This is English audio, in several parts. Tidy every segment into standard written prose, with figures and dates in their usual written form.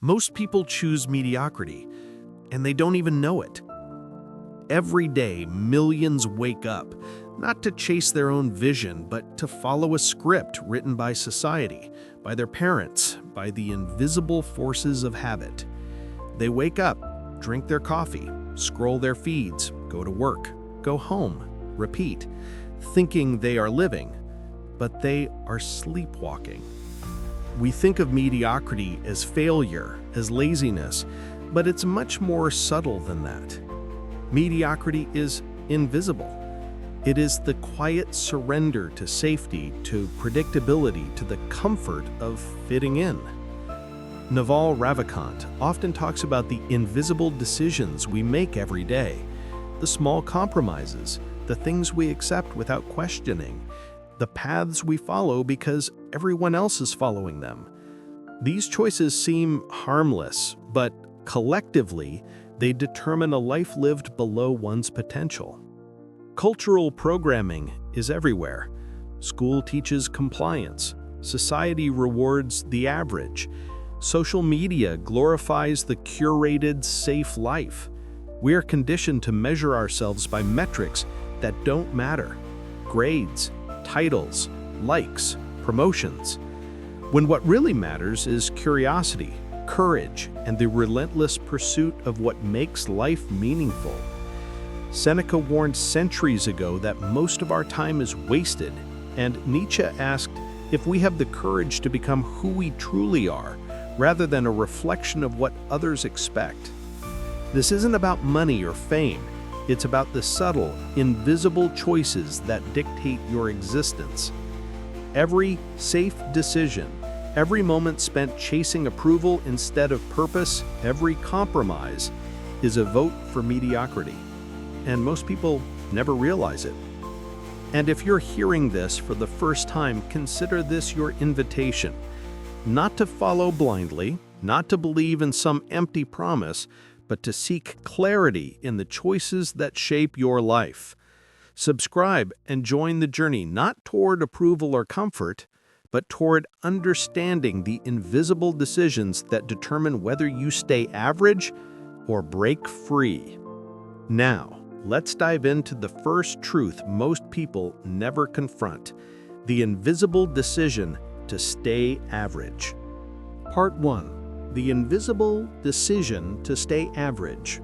Most people choose mediocrity, and they don't even know it. Every day, millions wake up, not to chase their own vision, but to follow a script written by society, by their parents, by the invisible forces of habit. They wake up, drink their coffee, scroll their feeds, go to work, go home, repeat, thinking they are living, but they are sleepwalking. We think of mediocrity as failure, as laziness, but it's much more subtle than that. Mediocrity is invisible. It is the quiet surrender to safety, to predictability, to the comfort of fitting in. Naval Ravikant often talks about the invisible decisions we make every day, the small compromises, the things we accept without questioning, the paths we follow because everyone else is following them. These choices seem harmless, but collectively, they determine a life lived below one's potential. Cultural programming is everywhere. School teaches compliance. Society rewards the average. Social media glorifies the curated, safe life. We are conditioned to measure ourselves by metrics that don't matter: grades, titles, likes, promotions. When what really matters is curiosity, courage, and the relentless pursuit of what makes life meaningful. Seneca warned centuries ago that most of our time is wasted, and Nietzsche asked if we have the courage to become who we truly are, rather than a reflection of what others expect. This isn't about money or fame. It's about the subtle, invisible choices that dictate your existence. Every safe decision, every moment spent chasing approval instead of purpose, every compromise is a vote for mediocrity. And most people never realize it. And if you're hearing this for the first time, consider this your invitation. Not to follow blindly, not to believe in some empty promise, but to seek clarity in the choices that shape your life. Subscribe and join the journey not toward approval or comfort, but toward understanding the invisible decisions that determine whether you stay average or break free. Now, let's dive into the first truth most people never confront: the invisible decision to stay average. Part 1. The invisible decision to stay average.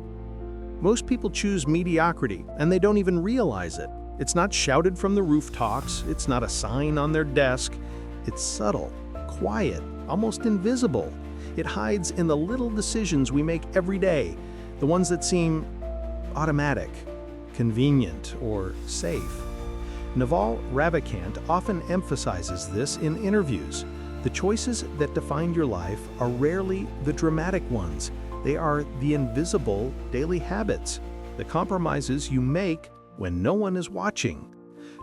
Most people choose mediocrity, and they don't even realize it. It's not shouted from the rooftops, it's not a sign on their desk. It's subtle, quiet, almost invisible. It hides in the little decisions we make every day, the ones that seem automatic, convenient, or safe. Naval Ravikant often emphasizes this in interviews. The choices that define your life are rarely the dramatic ones. They are the invisible daily habits, the compromises you make when no one is watching.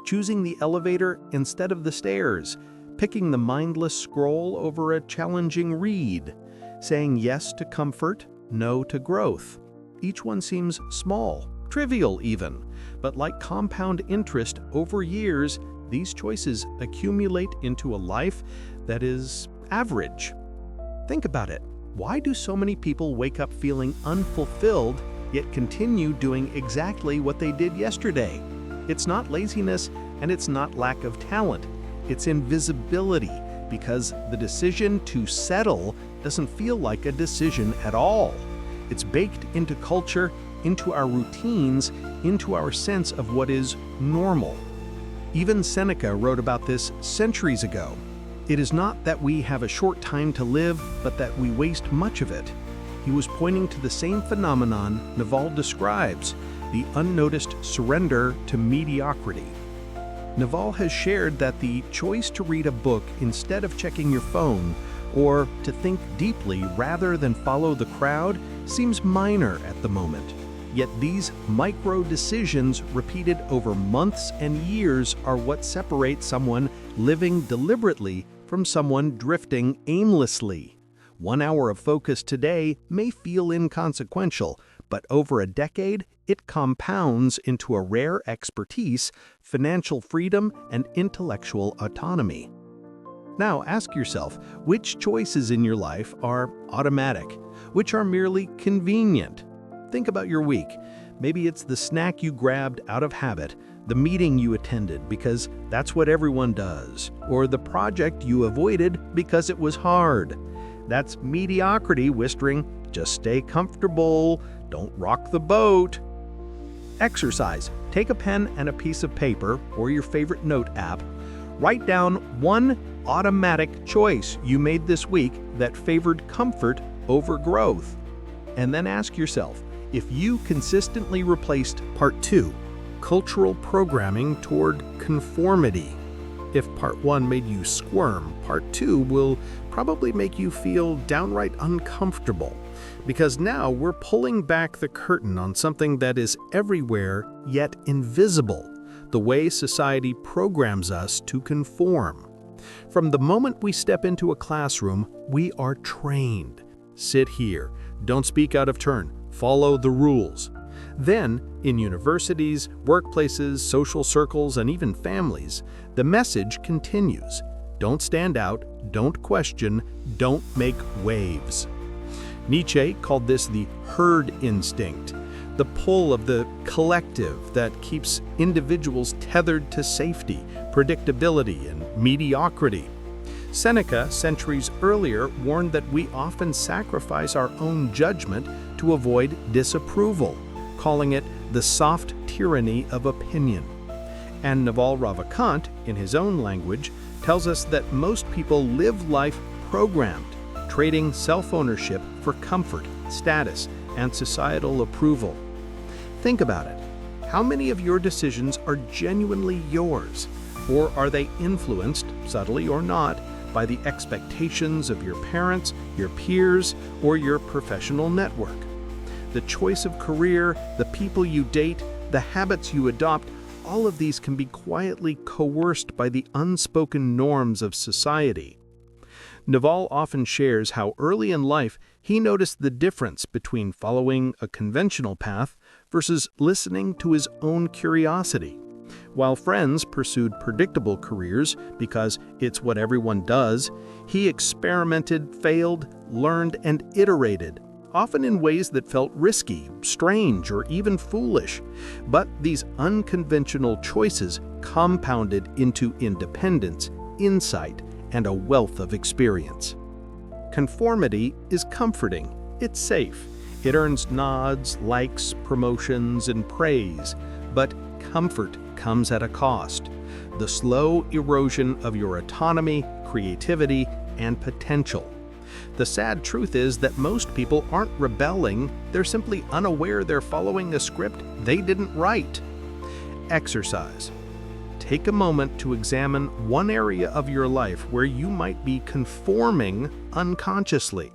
Choosing the elevator instead of the stairs, picking the mindless scroll over a challenging read, saying yes to comfort, no to growth. Each one seems small, trivial even, but like compound interest over years, these choices accumulate into a life that is average. Think about it. Why do so many people wake up feeling unfulfilled, yet continue doing exactly what they did yesterday? It's not laziness, and it's not lack of talent. It's invisibility, because the decision to settle doesn't feel like a decision at all. It's baked into culture, into our routines, into our sense of what is normal. Even Seneca wrote about this centuries ago. It is not that we have a short time to live, but that we waste much of it. He was pointing to the same phenomenon Naval describes, the unnoticed surrender to mediocrity. Naval has shared that the choice to read a book instead of checking your phone, or to think deeply rather than follow the crowd, seems minor at the moment. Yet these micro-decisions repeated over months and years are what separate someone living deliberately from someone drifting aimlessly. 1 hour of focus today may feel inconsequential, but over a decade, it compounds into a rare expertise, financial freedom, and intellectual autonomy. Now ask yourself, which choices in your life are automatic, which are merely convenient? Think about your week. Maybe it's the snack you grabbed out of habit, the meeting you attended because that's what everyone does, or the project you avoided because it was hard. That's mediocrity whispering, just stay comfortable, don't rock the boat. Exercise. Take a pen and a piece of paper or your favorite note app. Write down one automatic choice you made this week that favored comfort over growth. And then ask yourself, if you consistently replaced Part 2, cultural programming toward conformity. If Part 1 made you squirm, Part 2 will probably make you feel downright uncomfortable, because now we're pulling back the curtain on something that is everywhere yet invisible, the way society programs us to conform. From the moment we step into a classroom, we are trained. Sit here, don't speak out of turn, follow the rules. Then, in universities, workplaces, social circles, and even families, the message continues. Don't stand out, don't question, don't make waves. Nietzsche called this the herd instinct, the pull of the collective that keeps individuals tethered to safety, predictability, and mediocrity. Seneca, centuries earlier, warned that we often sacrifice our own judgment to avoid disapproval, calling it the soft tyranny of opinion. And Naval Ravikant, in his own language, tells us that most people live life programmed, trading self-ownership for comfort, status, and societal approval. Think about it. How many of your decisions are genuinely yours? Or are they influenced, subtly or not, by the expectations of your parents, your peers, or your professional network? The choice of career, the people you date, the habits you adopt, all of these can be quietly coerced by the unspoken norms of society. Naval often shares how early in life he noticed the difference between following a conventional path versus listening to his own curiosity. While friends pursued predictable careers because it's what everyone does, he experimented, failed, learned, and iterated, often in ways that felt risky, strange, or even foolish. But these unconventional choices compounded into independence, insight, and a wealth of experience. Conformity is comforting. It's safe. It earns nods, likes, promotions, and praise. But comfort comes at a cost. The slow erosion of your autonomy, creativity, and potential. The sad truth is that most people aren't rebelling, they're simply unaware they're following a script they didn't write. Exercise. Take a moment to examine one area of your life where you might be conforming unconsciously.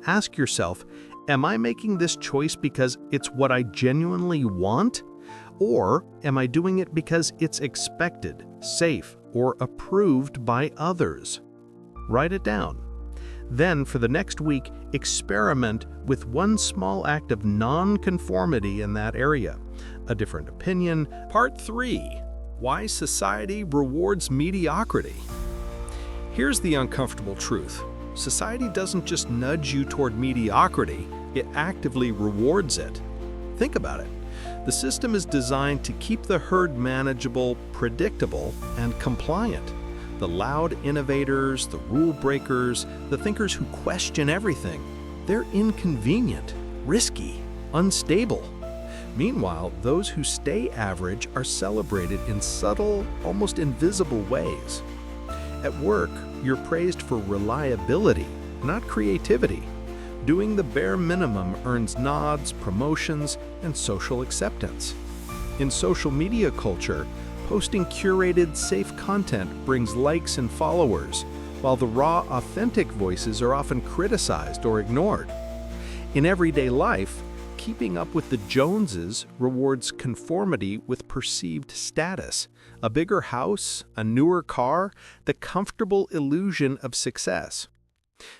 Ask yourself, am I making this choice because it's what I genuinely want? Or am I doing it because it's expected, safe, or approved by others? Write it down. Then, for the next week, experiment with one small act of non-conformity in that area. A different opinion. Part 3. Why society rewards mediocrity. Here's the uncomfortable truth. Society doesn't just nudge you toward mediocrity, it actively rewards it. Think about it. The system is designed to keep the herd manageable, predictable, and compliant. The loud innovators, the rule breakers, the thinkers who question everything, they're inconvenient, risky, unstable. Meanwhile, those who stay average are celebrated in subtle, almost invisible ways. At work, you're praised for reliability, not creativity. Doing the bare minimum earns nods, promotions, and social acceptance. In social media culture, posting curated, safe content brings likes and followers, while the raw, authentic voices are often criticized or ignored. In everyday life, keeping up with the Joneses rewards conformity with perceived status, a bigger house, a newer car, the comfortable illusion of success.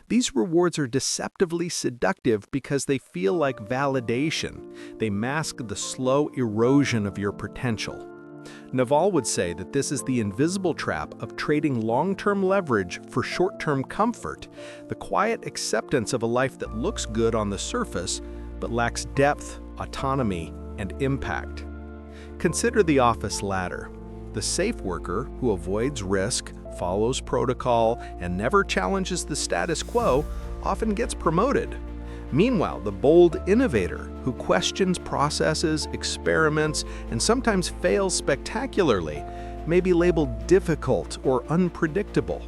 These rewards are deceptively seductive because they feel like validation. They mask the slow erosion of your potential. Naval would say that this is the invisible trap of trading long-term leverage for short-term comfort, the quiet acceptance of a life that looks good on the surface but lacks depth, autonomy, and impact. Consider the office ladder. The safe worker who avoids risk, follows protocol, and never challenges the status quo often gets promoted. Meanwhile, the bold innovator who questions processes, experiments, and sometimes fails spectacularly may be labeled difficult or unpredictable.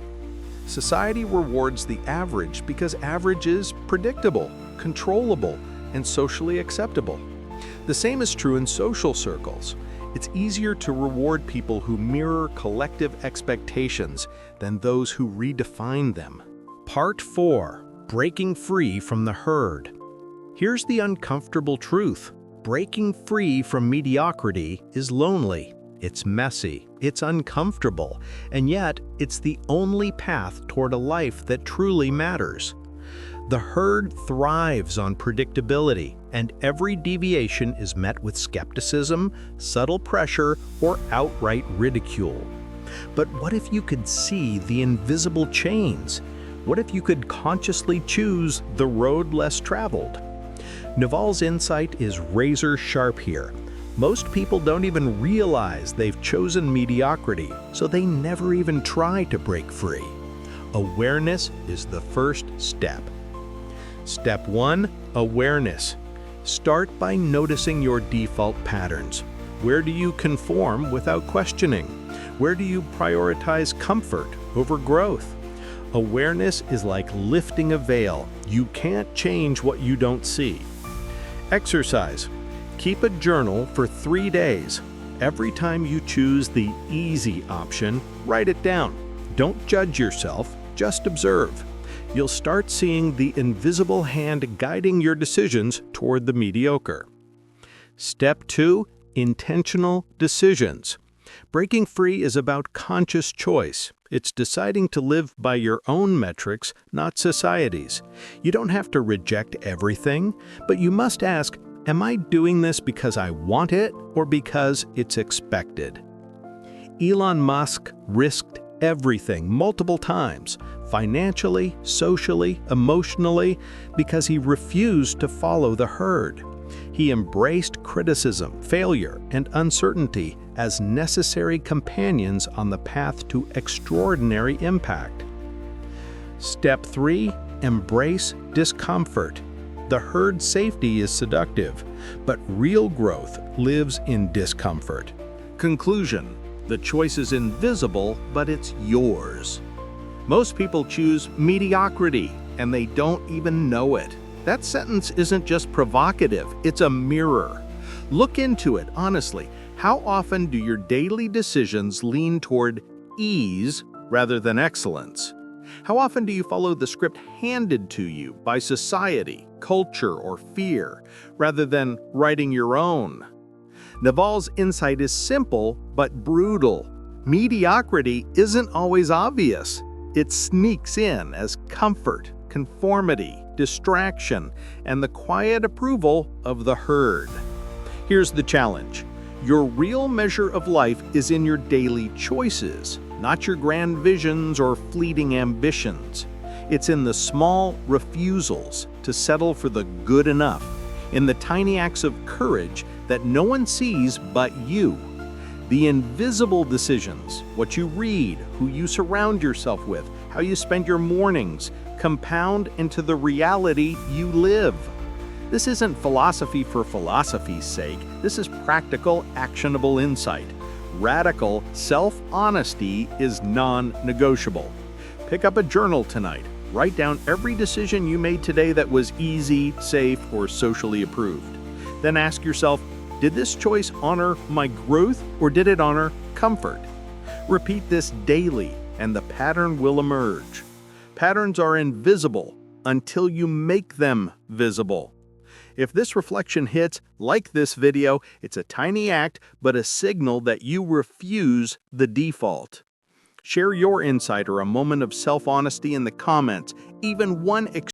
Society rewards the average because average is predictable, controllable, and socially acceptable. The same is true in social circles. It's easier to reward people who mirror collective expectations than those who redefine them. Part 4. Breaking free from the herd. Here's the uncomfortable truth. Breaking free from mediocrity is lonely. It's messy, it's uncomfortable, and yet it's the only path toward a life that truly matters. The herd thrives on predictability, and every deviation is met with skepticism, subtle pressure, or outright ridicule. But what if you could see the invisible chains? What if you could consciously choose the road less traveled? Naval's insight is razor sharp here. Most people don't even realize they've chosen mediocrity, so they never even try to break free. Awareness is the first step. Step 1. Awareness. Start by noticing your default patterns. Where do you conform without questioning? Where do you prioritize comfort over growth? Awareness is like lifting a veil. You can't change what you don't see. Exercise. Keep a journal for 3 days. Every time you choose the easy option, write it down. Don't judge yourself, just observe. You'll start seeing the invisible hand guiding your decisions toward the mediocre. Step 2. Intentional decisions. Breaking free is about conscious choice. It's deciding to live by your own metrics, not society's. You don't have to reject everything, but you must ask, am I doing this because I want it or because it's expected? Elon Musk risked everything multiple times, financially, socially, emotionally, because he refused to follow the herd. He embraced criticism, failure, and uncertainty as necessary companions on the path to extraordinary impact. Step 3. Embrace discomfort. The herd safety is seductive, but real growth lives in discomfort. Conclusion. The choice is invisible, but it's yours. Most people choose mediocrity, and they don't even know it. That sentence isn't just provocative, it's a mirror. Look into it, honestly. How often do your daily decisions lean toward ease rather than excellence? How often do you follow the script handed to you by society, culture, or fear, rather than writing your own? Naval's insight is simple but brutal. Mediocrity isn't always obvious. It sneaks in as comfort, conformity, distraction, and the quiet approval of the herd. Here's the challenge. Your real measure of life is in your daily choices, not your grand visions or fleeting ambitions. It's in the small refusals to settle for the good enough, in the tiny acts of courage that no one sees but you. The invisible decisions, what you read, who you surround yourself with, how you spend your mornings, compound into the reality you live. This isn't philosophy for philosophy's sake. This is practical, actionable insight. Radical self-honesty is non-negotiable. Pick up a journal tonight. Write down every decision you made today that was easy, safe, or socially approved. Then ask yourself, did this choice honor my growth or did it honor comfort? Repeat this daily and the pattern will emerge. Patterns are invisible until you make them visible. If this reflection hits, like this video, it's a tiny act, but a signal that you refuse the default. Share your insight or a moment of self-honesty in the comments. Even one